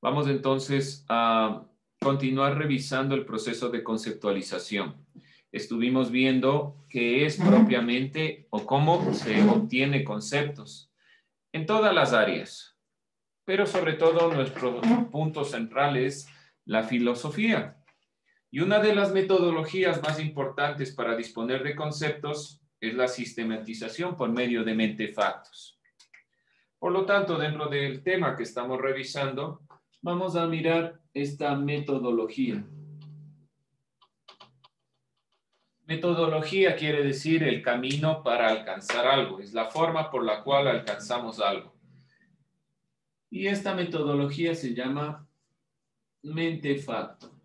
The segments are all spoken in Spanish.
Vamos entonces a continuar revisando el proceso de conceptualización. Estuvimos viendo qué es propiamente o cómo se obtiene conceptos en todas las áreas, pero sobre todo nuestro punto central es la filosofía. Y una de las metodologías más importantes para disponer de conceptos es la sistematización por medio de mentefactos. Por lo tanto, dentro del tema que estamos revisando, vamos a mirar esta metodología. Metodología quiere decir el camino para alcanzar algo, es la forma por la cual alcanzamos algo. Y esta metodología se llama mentefacto.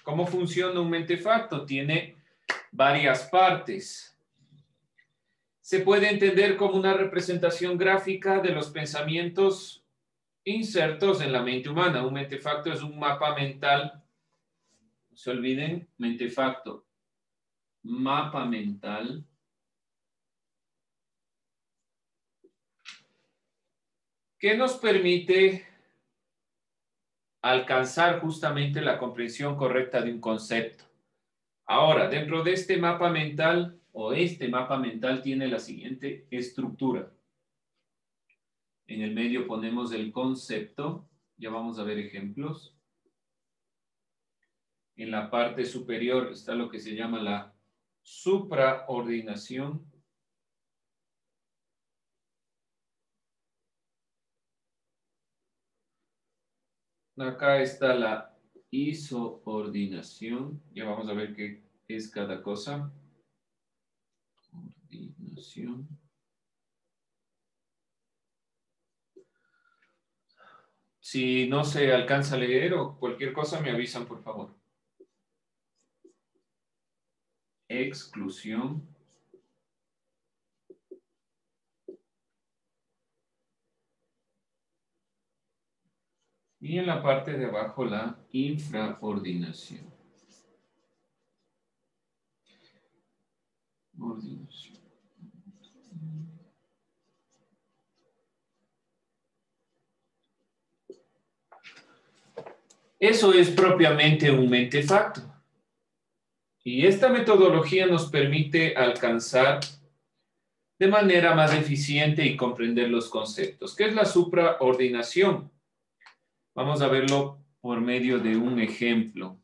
¿Cómo funciona un mentefacto? Tiene varias partes. Se puede entender como una representación gráfica de los pensamientos insertos en la mente humana. Un mentefacto es un mapa mental. No se olviden, mentefacto, mapa mental. Que nos permite alcanzar justamente la comprensión correcta de un concepto. Ahora, dentro de este mapa mental, este mapa mental tiene la siguiente estructura. En el medio ponemos el concepto, ya vamos a ver ejemplos. En la parte superior está lo que se llama la supraordinación. Acá está la isoordinación. Ya vamos a ver qué es cada cosa. Ordinación. Si no se alcanza a leer o cualquier cosa, me avisan, por favor. Exclusión. Y en la parte de abajo, la infraordinación. Ordinación. Eso es propiamente un mentefacto. Y esta metodología nos permite alcanzar de manera más eficiente y comprender los conceptos. ¿Qué es la supraordinación? Vamos a verlo por medio de un ejemplo.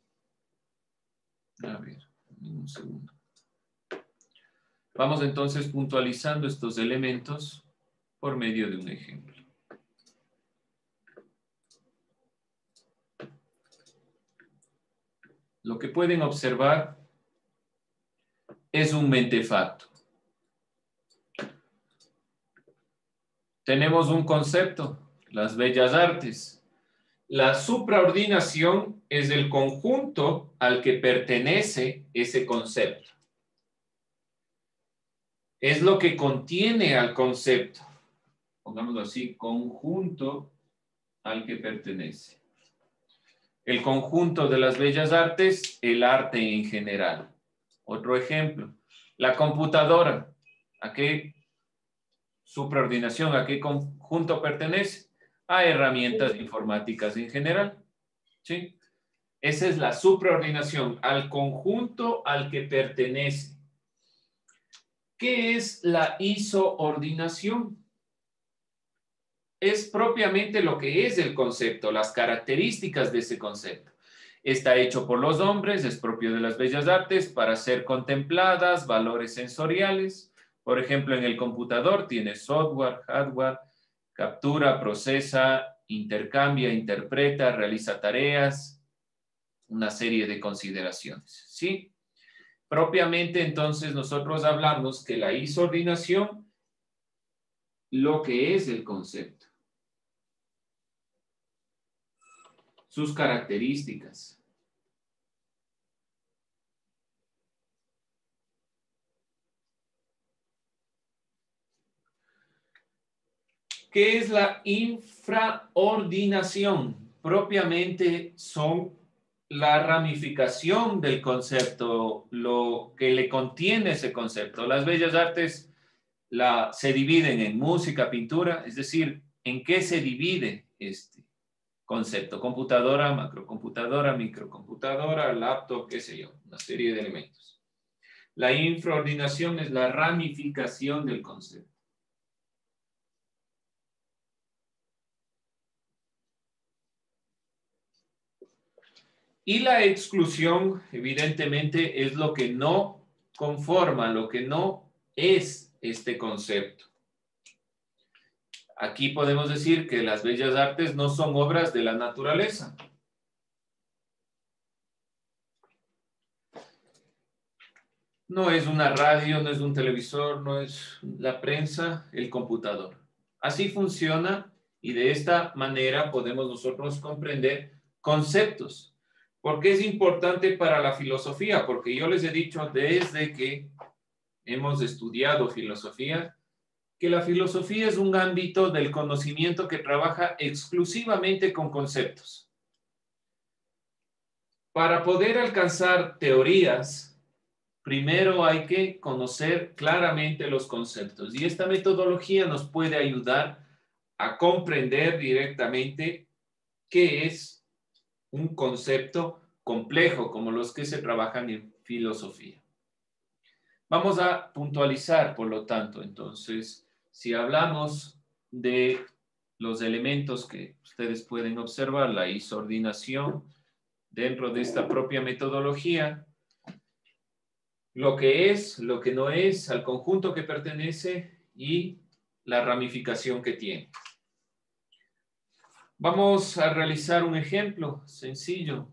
A ver, un segundo. Vamos entonces puntualizando estos elementos por medio de un ejemplo. Lo que pueden observar es un mentefacto. Tenemos un concepto, las bellas artes. La supraordinación es el conjunto al que pertenece ese concepto. Es lo que contiene al concepto. Pongámoslo así, conjunto al que pertenece. El conjunto de las bellas artes, el arte en general. Otro ejemplo, la computadora. ¿A qué supraordinación, a qué conjunto pertenece? A herramientas informáticas en general. ¿Sí? Esa es la supraordinación, al conjunto al que pertenece. ¿Qué es la isoordinación? Es propiamente lo que es el concepto, las características de ese concepto. Está hecho por los hombres, es propio de las bellas artes para ser contempladas, valores sensoriales. Por ejemplo, en el computador tiene software, hardware, captura, procesa, intercambia, interpreta, realiza tareas, una serie de consideraciones, ¿sí? Propiamente, entonces, nosotros hablamos que la isoordinación, lo que es el concepto, sus características. ¿Qué es la infraordinación? Propiamente son la ramificación del concepto, lo que le contiene ese concepto. Las bellas artes se dividen en música, pintura, es decir, en qué se divide este concepto. Computadora, macrocomputadora, microcomputadora, laptop, qué sé yo, una serie de elementos. La infraordinación es la ramificación del concepto. Y la exclusión, evidentemente, es lo que no conforma, lo que no es este concepto. Aquí podemos decir que las bellas artes no son obras de la naturaleza. No es una radio, no es un televisor, no es la prensa, el computador. Así funciona y de esta manera podemos nosotros comprender conceptos. ¿Por qué es importante para la filosofía? Porque yo les he dicho desde que hemos estudiado filosofía, que la filosofía es un ámbito del conocimiento que trabaja exclusivamente con conceptos. Para poder alcanzar teorías, primero hay que conocer claramente los conceptos y esta metodología nos puede ayudar a comprender directamente qué es un concepto complejo como los que se trabajan en filosofía. Vamos a puntualizar, por lo tanto, entonces, si hablamos de los elementos que ustedes pueden observar, la isordinación dentro de esta propia metodología, lo que es, lo que no es, al conjunto que pertenece y la ramificación que tiene. Vamos a realizar un ejemplo sencillo.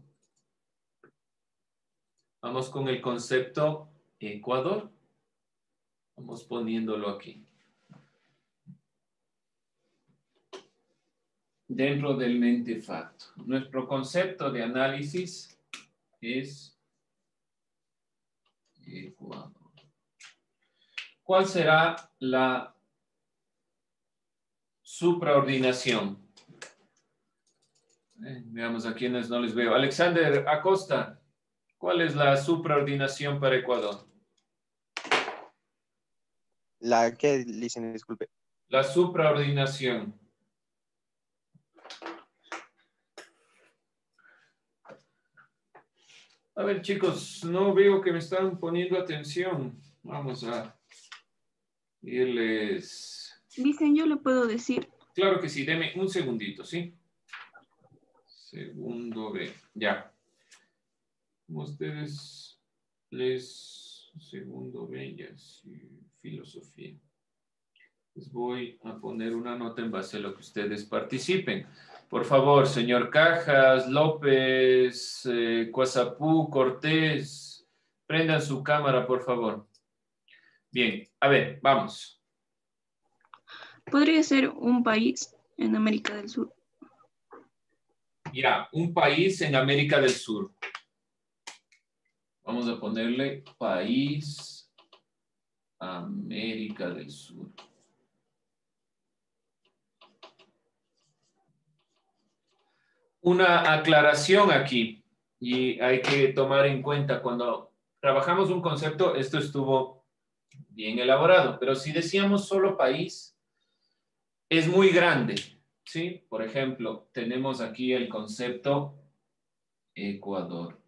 Vamos con el concepto Ecuador. Vamos poniéndolo aquí. Dentro del mentefacto. Nuestro concepto de análisis es Ecuador. ¿Cuál será la supraordinación? Veamos a quienes no les veo. Alexander Acosta, ¿cuál es la supraordinación para Ecuador? La que dicen, disculpe. La supraordinación. A ver, chicos, no veo que me están poniendo atención. Vamos a irles. Dicen, yo le puedo decir. Claro que sí, deme un segundito, ¿sí? Segundo B, ya. Como ustedes les segundo B, ya, sí, filosofía. Les voy a poner una nota en base a lo que ustedes participen. Por favor, señor Cajas, López, Cuazapú, Cortés, prendan su cámara, por favor. Bien, a ver, vamos. Podría ser un país en América del Sur. Ya, un país en América del Sur. Vamos a ponerle país América del Sur. Una aclaración aquí, y hay que tomar en cuenta cuando trabajamos un concepto, esto estuvo bien elaborado, pero si decíamos solo país, es muy grande, ¿sí? Por ejemplo, tenemos aquí el concepto Ecuador.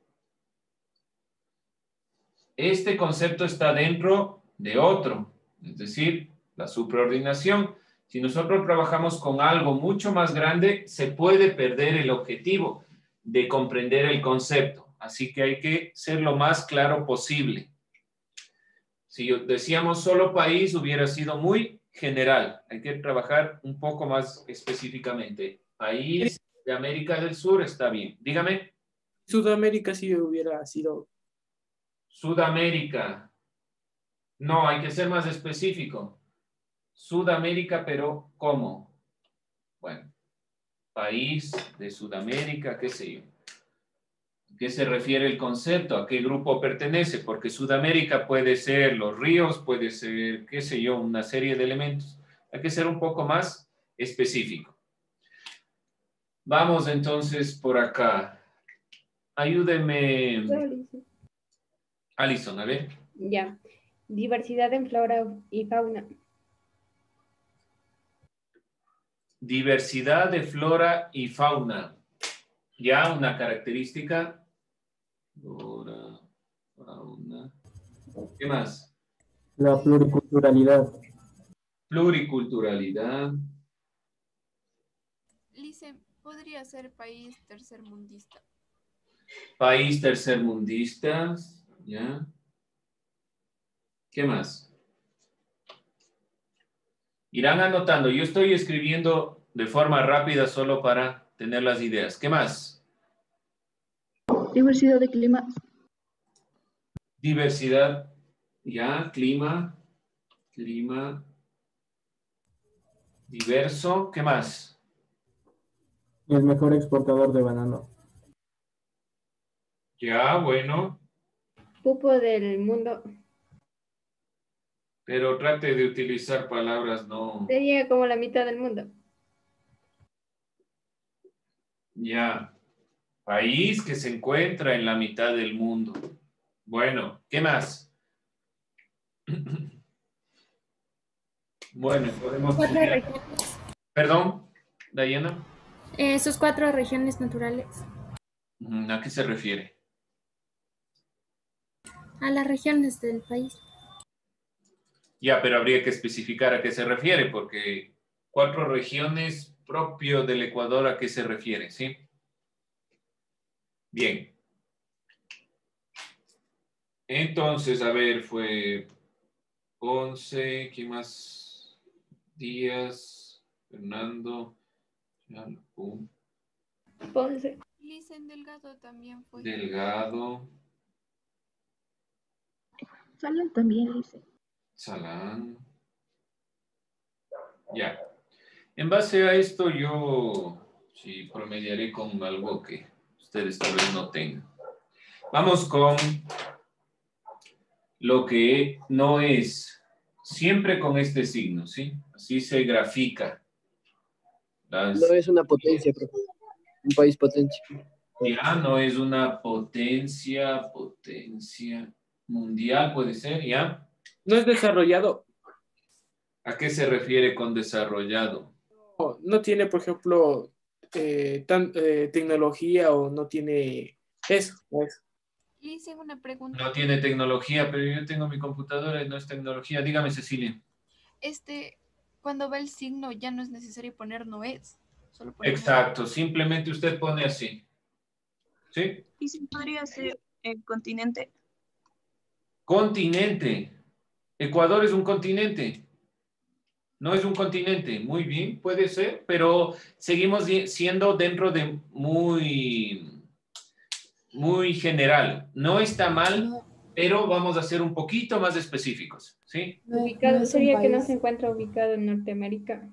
Este concepto está dentro de otro, es decir, la supraordinación. Si nosotros trabajamos con algo mucho más grande, se puede perder el objetivo de comprender el concepto. Así que hay que ser lo más claro posible. Si decíamos solo país, hubiera sido muy general. Hay que trabajar un poco más específicamente. País de América del Sur está bien. Dígame. Sudamérica sí hubiera sido. Sudamérica. No, hay que ser más específico. Sudamérica, pero ¿cómo? Bueno, país de Sudamérica, qué sé yo. ¿A qué se refiere el concepto? ¿A qué grupo pertenece? Porque Sudamérica puede ser los ríos, puede ser, qué sé yo, una serie de elementos. Hay que ser un poco más específico. Vamos entonces por acá. Ayúdeme. Alison, a ver. Ya. Diversidad en flora y fauna. diversidad de flora y fauna. Ya una característica. Flora, fauna. ¿Qué más? La pluriculturalidad. Pluriculturalidad. Lice, podría ser país tercermundista. País tercermundista. ¿Ya? ¿Qué más? Irán anotando. Yo estoy escribiendo de forma rápida solo para tener las ideas. ¿Qué más? Diversidad de climas. Diversidad. Ya, clima. Clima. Diverso. ¿Qué más? El mejor exportador de banano. Ya, bueno. Pupo del mundo. Pero trate de utilizar palabras no. Sería como la mitad del mundo. Ya. País que se encuentra en la mitad del mundo. Bueno, ¿qué más? Bueno, podemos... Cuatro regiones. Perdón, Dayana. Sus 4 regiones naturales. ¿A qué se refiere? A las regiones del país. Ya, pero habría que especificar a qué se refiere, porque 4 regiones propio del Ecuador, ¿a qué se refiere? ¿Sí? Bien. Entonces, a ver, fue Ponce, ¿quién más? Díaz, Fernando, Ponce. Lice, Delgado también fue. Delgado, Salán también, dice. Salán. Ya. En base a esto, yo sí promediaré con algo que ustedes tal vez no tengan. Vamos con lo que no es, siempre con este signo, ¿sí? Así se grafica. No es una potencia, profe. Un país potencia. Ya no es una potencia mundial, puede ser, ¿ya? No es desarrollado. ¿A qué se refiere con desarrollado? No tiene, por ejemplo, tecnología o no tiene eso. Lice, una pregunta. No tiene tecnología, pero yo tengo mi computadora y no es tecnología. Dígame, Cecilia. Cuando va el signo ya no es necesario poner no es. Solo ponemos... Exacto, simplemente usted pone así. ¿Sí? Y si podría ser el continente. Continente. Ecuador es un continente. No es un continente. Muy bien, puede ser, pero seguimos siendo dentro de muy general. No está mal, pero vamos a ser un poquito más específicos, ¿sí? Ubicado, sería que no se encuentra ubicado en Norteamérica.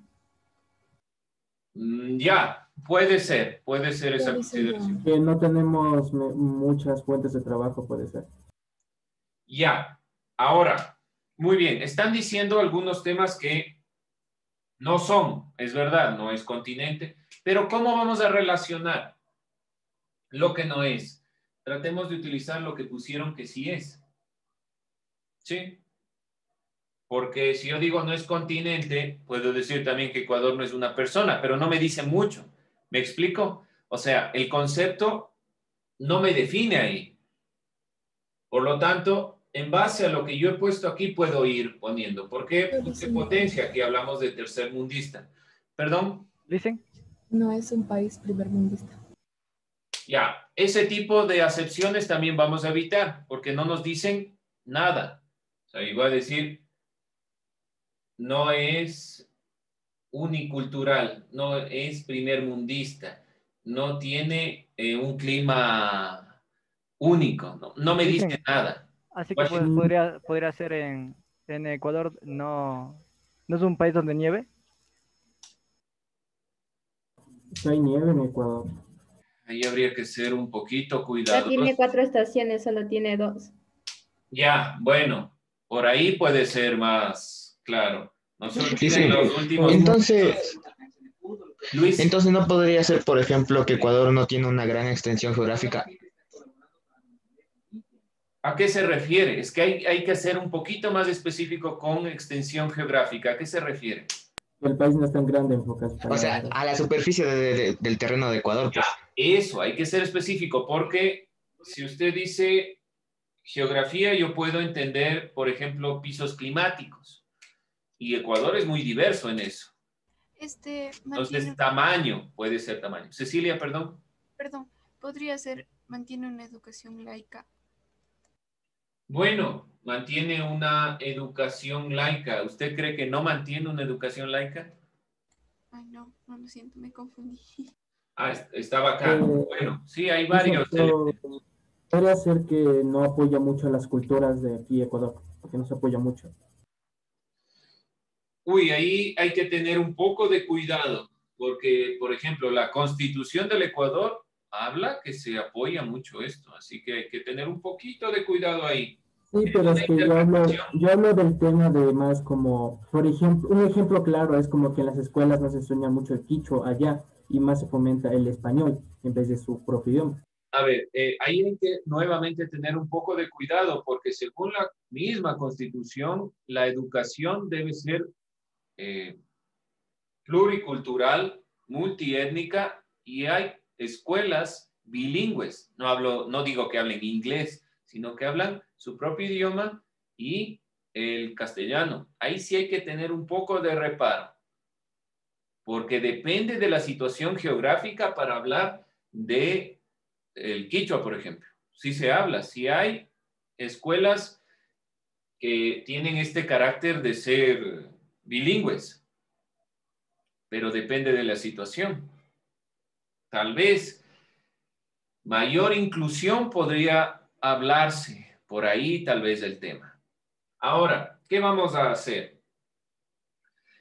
Ya, puede ser esa consideración. Que no tenemos muchas fuentes de trabajo, puede ser. Ya, ahora, muy bien, están diciendo algunos temas que no son, es verdad, no es continente, pero ¿cómo vamos a relacionar lo que no es? Tratemos de utilizar lo que pusieron que sí es. ¿Sí? Porque si yo digo no es continente, puedo decir también que Ecuador no es una persona, pero no me dice mucho. ¿Me explico? O sea, el concepto no me define ahí. Por lo tanto, en base a lo que yo he puesto aquí, puedo ir poniendo. ¿Por qué? Puse potencia, aquí hablamos de tercermundista. ¿Perdón? ¿Dicen? No es un país primermundista. Ya, ese tipo de acepciones también vamos a evitar, porque no nos dicen nada. O sea, iba a decir, no es unicultural, no es primermundista, no tiene un clima único, no me dice nada. Así que podría ser en Ecuador, no es un país donde nieve. Hay nieve en Ecuador. Ahí habría que ser un poquito Ya cuidadosos. tiene 4 estaciones, solo tiene 2. Ya, bueno, por ahí puede ser más claro. No se olviden Sí. los últimos... Entonces no podría ser, por ejemplo, que Ecuador no tiene una gran extensión geográfica. ¿A qué se refiere? Es que hay que ser un poquito más específico con extensión geográfica. ¿A qué se refiere? El país no es tan grande en pocas O sea, palabras. a la superficie del terreno de Ecuador, pues. Eso, hay que ser específico, porque si usted dice geografía, yo puedo entender, por ejemplo, pisos climáticos. Y Ecuador es muy diverso en eso. Entonces, tamaño, puede ser tamaño. Cecilia, perdón. Perdón, podría ser, mantiene una educación laica. Bueno, mantiene una educación laica. ¿Usted cree que no mantiene una educación laica? Ay, no, no lo siento, me confundí. Ah, estaba acá. Bueno, sí, hay varios. Podría ser que no apoya mucho las culturas de aquí, Ecuador, porque no se apoya mucho. Uy, ahí hay que tener un poco de cuidado, porque, por ejemplo, la Constitución del Ecuador habla que se apoya mucho esto, así que hay que tener un poquito de cuidado ahí. Sí, pero es que yo hablo del tema de más como, por ejemplo, un ejemplo claro es como que en las escuelas no se enseña mucho el quichua allá y más se fomenta el español en vez de su propio idioma. A ver, ahí hay que nuevamente tener un poco de cuidado, porque según la misma Constitución, la educación debe ser pluricultural, multiétnica, y hay escuelas bilingües. No digo que hablen inglés, sino que hablan su propio idioma y el castellano. Ahí sí hay que tener un poco de reparo, porque depende de la situación geográfica para hablar de el quichua, por ejemplo. Sí se habla, sí hay escuelas que tienen este carácter de ser bilingües, pero depende de la situación. Tal vez mayor inclusión podría hablarse por ahí, tal vez, del tema. Ahora, ¿qué vamos a hacer?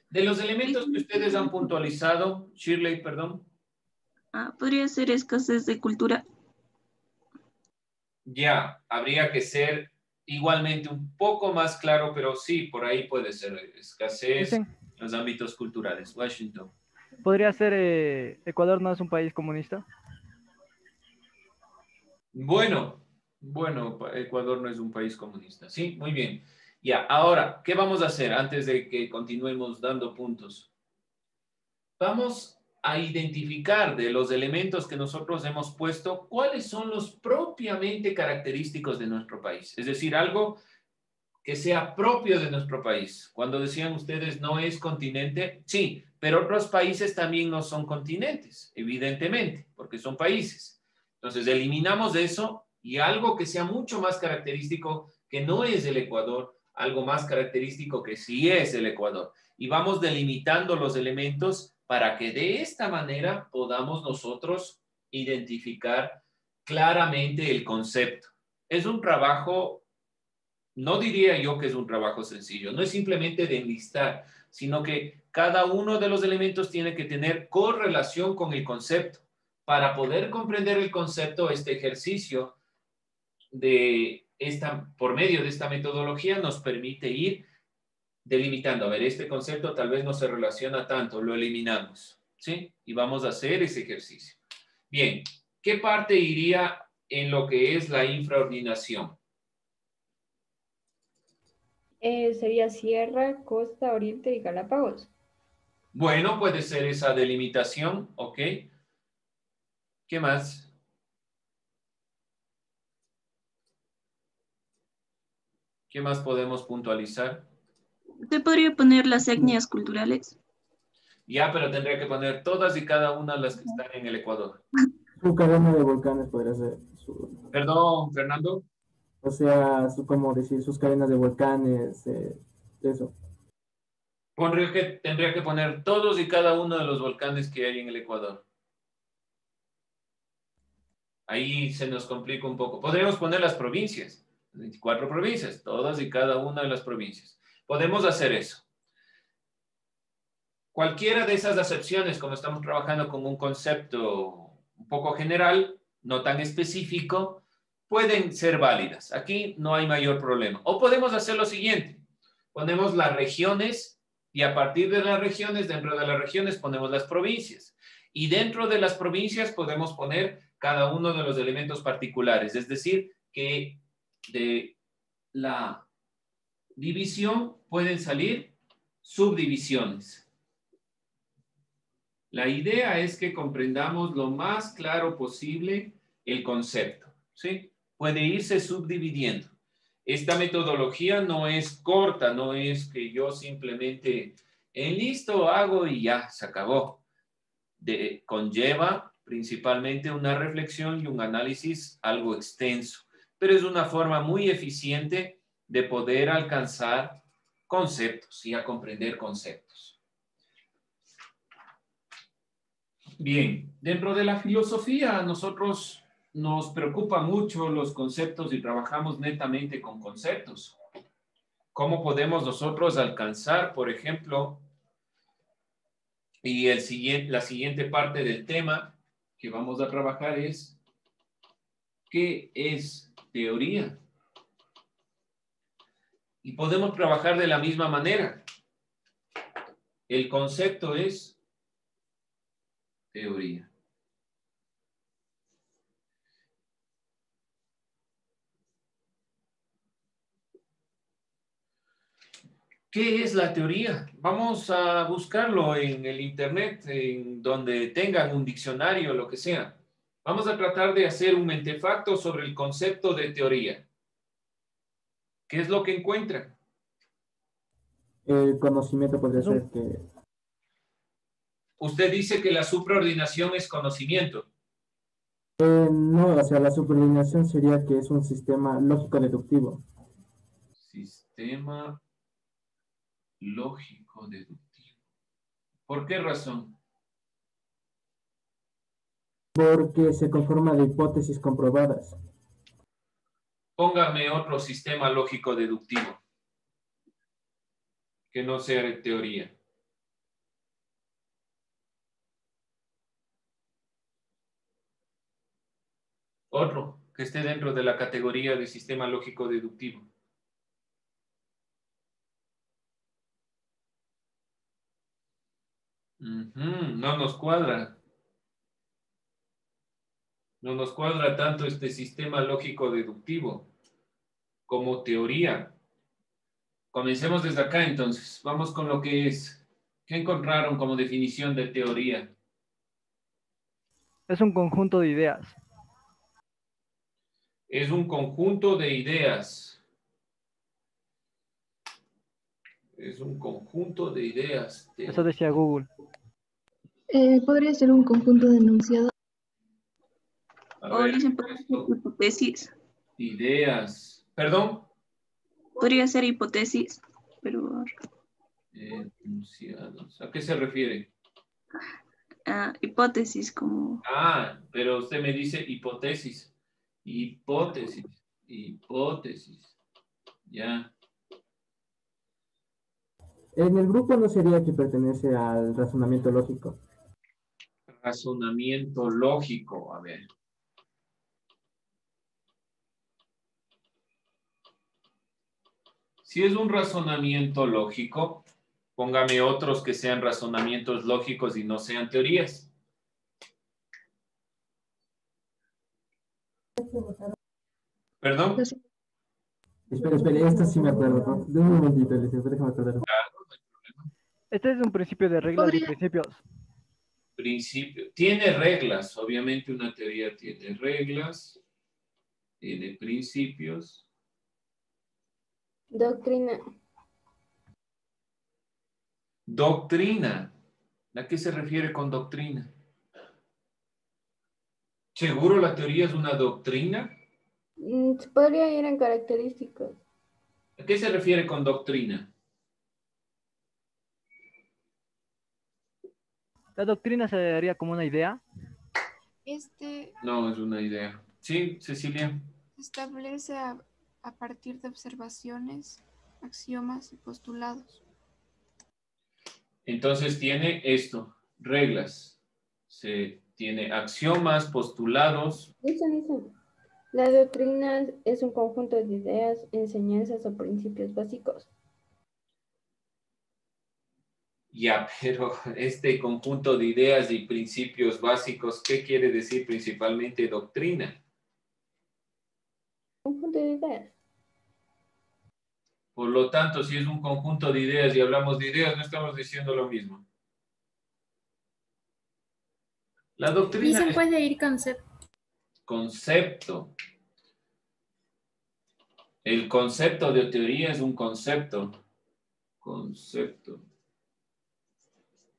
De los elementos que ustedes han puntualizado, Shirley, perdón. Podría ser escasez de cultura. Ya, habría que ser igualmente un poco más claro, pero sí, por ahí puede ser escasez en los ámbitos culturales. Washington. ¿Podría ser Ecuador no es un país comunista? Bueno, Ecuador no es un país comunista. Sí, muy bien. Ya, ahora, ¿qué vamos a hacer antes de que continuemos dando puntos? Vamos a identificar de los elementos que nosotros hemos puesto cuáles son los propiamente característicos de nuestro país. Es decir, algo que sea propio de nuestro país. Cuando decían ustedes no es continente, sí, pero otros países también no son continentes, evidentemente, porque son países. Entonces, eliminamos eso y algo que sea mucho más característico, que no es el Ecuador, algo más característico que sí es el Ecuador. Y vamos delimitando los elementos para que de esta manera podamos nosotros identificar claramente el concepto. Es un trabajo, no diría yo que es un trabajo sencillo, no es simplemente de enlistar, sino que cada uno de los elementos tiene que tener correlación con el concepto. Para poder comprender el concepto, este ejercicio por medio de esta metodología nos permite ir delimitando. A ver, este concepto tal vez no se relaciona tanto, lo eliminamos, ¿sí? Y vamos a hacer ese ejercicio. Bien, ¿qué parte iría en lo que es la infraordinación? Sería Sierra, Costa, Oriente y Galápagos. Bueno, puede ser esa delimitación, ¿ok? ¿Qué más? ¿Qué más podemos puntualizar? ¿Usted podría poner las etnias culturales? Ya, pero tendría que poner todas y cada una de las que están en el Ecuador. Su cadena de volcanes podría ser. Perdón, Fernando. O sea, como decir, sus cadenas de volcanes, eso. Tendría que poner todos y cada uno de los volcanes que hay en el Ecuador. Ahí se nos complica un poco. Podríamos poner las provincias, 24 provincias, todas y cada una de las provincias. Podemos hacer eso. Cualquiera de esas acepciones, como estamos trabajando con un concepto un poco general, no tan específico, pueden ser válidas. Aquí no hay mayor problema. O podemos hacer lo siguiente. Ponemos las regiones y a partir de las regiones, dentro de las regiones ponemos las provincias. Y dentro de las provincias podemos poner cada uno de los elementos particulares. Es decir, que de la división pueden salir subdivisiones. La idea es que comprendamos lo más claro posible el concepto, ¿sí? Puede irse subdividiendo. Esta metodología no es corta, no es que yo simplemente listo, hago y ya, se acabó. Conlleva principalmente una reflexión y un análisis algo extenso, pero es una forma muy eficiente de poder alcanzar conceptos y a comprender conceptos. Bien, dentro de la filosofía a nosotros nos preocupa mucho los conceptos y trabajamos netamente con conceptos. ¿Cómo podemos nosotros alcanzar, por ejemplo, y la siguiente parte del tema que vamos a trabajar es, ¿qué es teoría? Y podemos trabajar de la misma manera. El concepto es teoría. ¿Qué es la teoría? Vamos a buscarlo en el internet, en donde tengan un diccionario, lo que sea. Vamos a tratar de hacer un mentefacto sobre el concepto de teoría. ¿Qué es lo que encuentran? El conocimiento puede ser que... Usted dice que la supraordinación es conocimiento. No, o sea, la subordinación sería que es un sistema lógico-deductivo. Sistema lógico-deductivo. ¿Por qué razón? Porque se conforma de hipótesis comprobadas. Póngame otro sistema lógico-deductivo que no sea de teoría. Otro que esté dentro de la categoría de sistema lógico-deductivo. No nos cuadra. No nos cuadra tanto este sistema lógico-deductivo como teoría. Comencemos desde acá entonces. Vamos con lo que es. ¿Qué encontraron como definición de teoría? Es un conjunto de ideas. Es un conjunto de ideas. Es un conjunto de ideas. Eso decía Google. Podría ser un conjunto de enunciados. A ver, dicen hipótesis. ideas. ¿Perdón? Podría ser hipótesis, pero Enunciados. ¿A qué se refiere? hipótesis como... Pero usted me dice hipótesis. Hipótesis. Hipótesis. Ya. En el grupo no sería que pertenece al razonamiento lógico. Razonamiento lógico. A ver. Si es un razonamiento lógico, póngame otros que sean razonamientos lógicos y no sean teorías. ¿Perdón? Espera, esto sí me acuerdo, ¿no? De un momentito, déjame acordar. Este es un principio de reglas y principios. Principio. Tiene reglas, obviamente una teoría tiene reglas, tiene principios. Doctrina. Doctrina. ¿A qué se refiere con doctrina? ¿Seguro la teoría es una doctrina? Se podría ir en características. ¿A qué se refiere con doctrina? La doctrina se daría como una idea. No, es una idea. Sí, Cecilia. Establece a partir de observaciones, axiomas y postulados. Entonces tiene esto, reglas. Se tiene axiomas, postulados. Listo. La doctrina es un conjunto de ideas, enseñanzas o principios básicos. Ya, pero este conjunto de ideas y principios básicos, ¿qué quiere decir principalmente doctrina? Conjunto de ideas. Por lo tanto, si es un conjunto de ideas y hablamos de ideas, no estamos diciendo lo mismo. La doctrina Dicen es puede ir concepto. concepto. El concepto de teoría es un concepto. Concepto.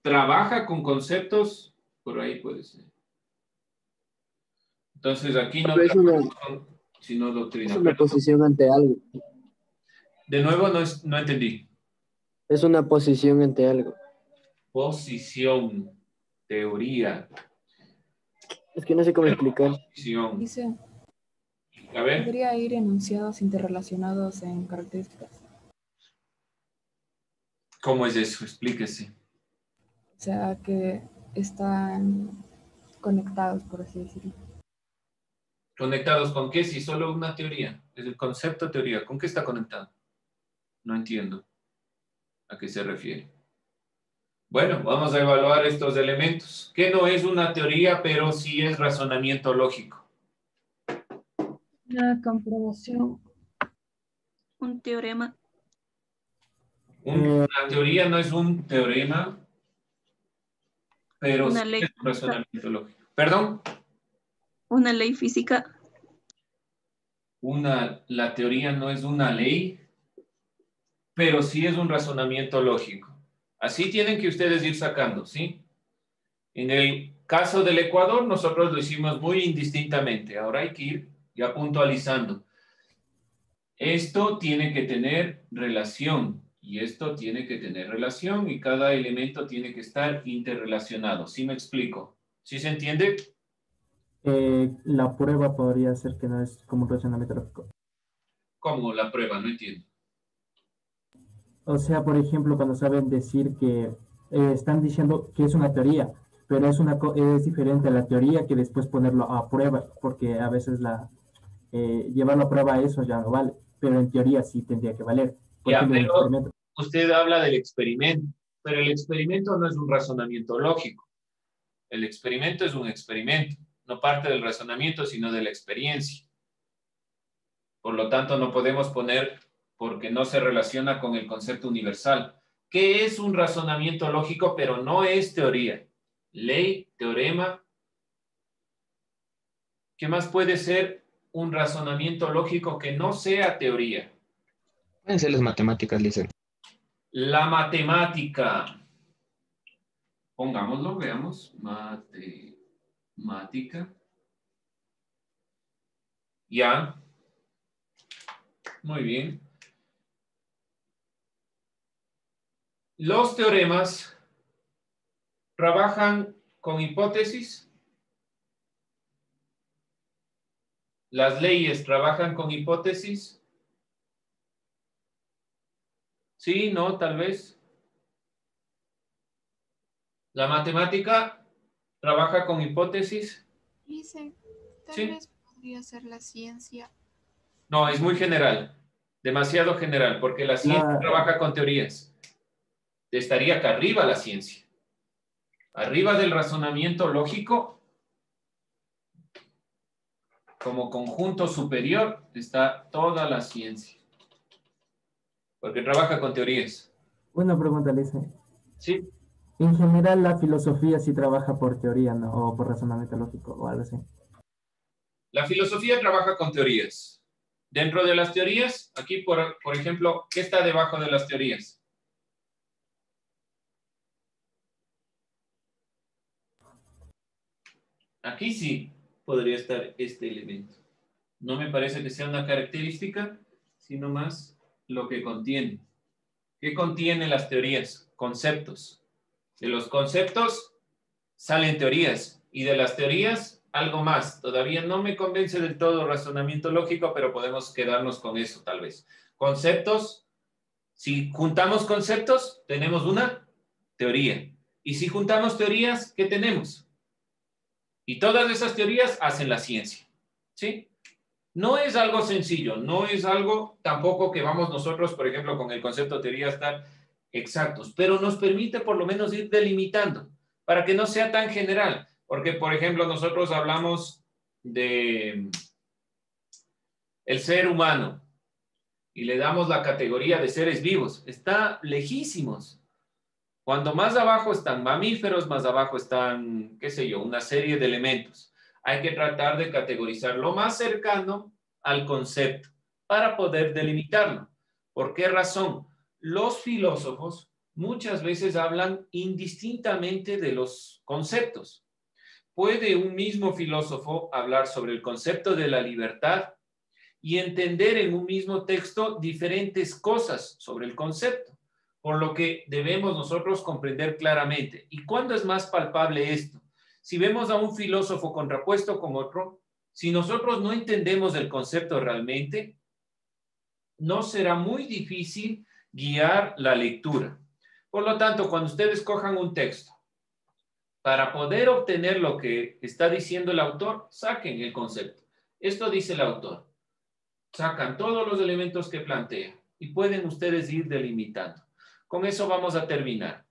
Trabaja con conceptos, por ahí puede ser. Entonces aquí no Pero trabajamos con, sino doctrina. es una posición ante algo. De nuevo, no entendí. Es una posición ante algo. Posición, teoría. Es que no sé cómo explicar. Posición. Dice, A ver. podría ir enunciados interrelacionados en características. ¿Cómo es eso? Explíquese. O sea, que están conectados, por así decirlo. ¿Conectados con qué? Si solo una teoría. Es el concepto teoría. ¿Con qué está conectado? No entiendo a qué se refiere. Bueno, vamos a evaluar estos elementos. ¿Qué no es una teoría, pero sí es razonamiento lógico? Una comprobación. Un teorema. Una teoría no es un teorema, pero Una sí ley es un razonamiento lógico. ¿Perdón? Una ley física. La teoría no es una ley, pero sí es un razonamiento lógico. Así tienen que ustedes ir sacando, ¿sí? En el caso del Ecuador, nosotros lo hicimos muy indistintamente. Ahora hay que ir ya puntualizando. Esto tiene que tener relación y esto tiene que tener relación y cada elemento tiene que estar interrelacionado. ¿Sí me explico? ¿Sí se entiende? La prueba podría ser que no es como un razonamiento lógico. ¿Cómo la prueba? No entiendo. O sea, por ejemplo, cuando saben decir que están diciendo que es una teoría, pero es diferente a la teoría que después ponerlo a prueba, porque a veces llevarlo a prueba eso ya no vale, pero en teoría sí tendría que valer. Por Ya, ejemplo, un pero experimento. usted habla del experimento, pero el experimento no es un razonamiento lógico. El experimento es un experimento, no parte del razonamiento, sino de la experiencia. Por lo tanto, no podemos poner porque no se relaciona con el concepto universal. ¿Qué es un razonamiento lógico, pero no es teoría? Ley, teorema. ¿Qué más puede ser un razonamiento lógico que no sea teoría? Pueden ser las matemáticas, Lisa. La matemática. Pongámoslo, veamos. Matemática. Ya. Muy bien. Los teoremas trabajan con hipótesis. Las leyes trabajan con hipótesis. Sí, no, tal vez. La matemática trabaja con hipótesis. Dice, tal Sí. vez podría ser la ciencia. No, es muy general. Demasiado general, porque la ciencia trabaja con teorías. Estaría acá arriba la ciencia. Arriba del razonamiento lógico, como conjunto superior, está toda la ciencia. Porque trabaja con teorías. Una pregunta, Lisa. Sí. En general, la filosofía sí trabaja por teoría, ¿no? O por razonamiento lógico, o algo así. La filosofía trabaja con teorías. Dentro de las teorías, aquí, por ejemplo, ¿qué está debajo de las teorías? Aquí sí podría estar este elemento. No me parece que sea una característica, sino más lo que contiene. ¿Qué contienen las teorías? Conceptos. De los conceptos salen teorías y de las teorías algo más. Todavía no me convence del todo el razonamiento lógico, pero podemos quedarnos con eso tal vez. Conceptos, si juntamos conceptos, tenemos una teoría. Y si juntamos teorías, ¿qué tenemos? Y todas esas teorías hacen la ciencia. ¿Sí? No es algo sencillo, no es algo tampoco que vamos nosotros, por ejemplo, con el concepto de teoría a estar exactos, pero nos permite por lo menos ir delimitando para que no sea tan general. Porque, por ejemplo, nosotros hablamos de el ser humano y le damos la categoría de seres vivos. Está lejísimos. Cuando más abajo están mamíferos, más abajo están, qué sé yo, una serie de elementos. Hay que tratar de categorizar lo más cercano al concepto para poder delimitarlo. ¿Por qué razón? Los filósofos muchas veces hablan indistintamente de los conceptos. Puede un mismo filósofo hablar sobre el concepto de la libertad y entender en un mismo texto diferentes cosas sobre el concepto, por lo que debemos nosotros comprender claramente. ¿Y cuándo es más palpable esto? Si vemos a un filósofo contrapuesto con otro, si nosotros no entendemos el concepto realmente, no será muy difícil guiar la lectura. Por lo tanto, cuando ustedes cojan un texto, para poder obtener lo que está diciendo el autor, saquen el concepto. Esto dice el autor. Sacan todos los elementos que plantea y pueden ustedes ir delimitando. Con eso vamos a terminar.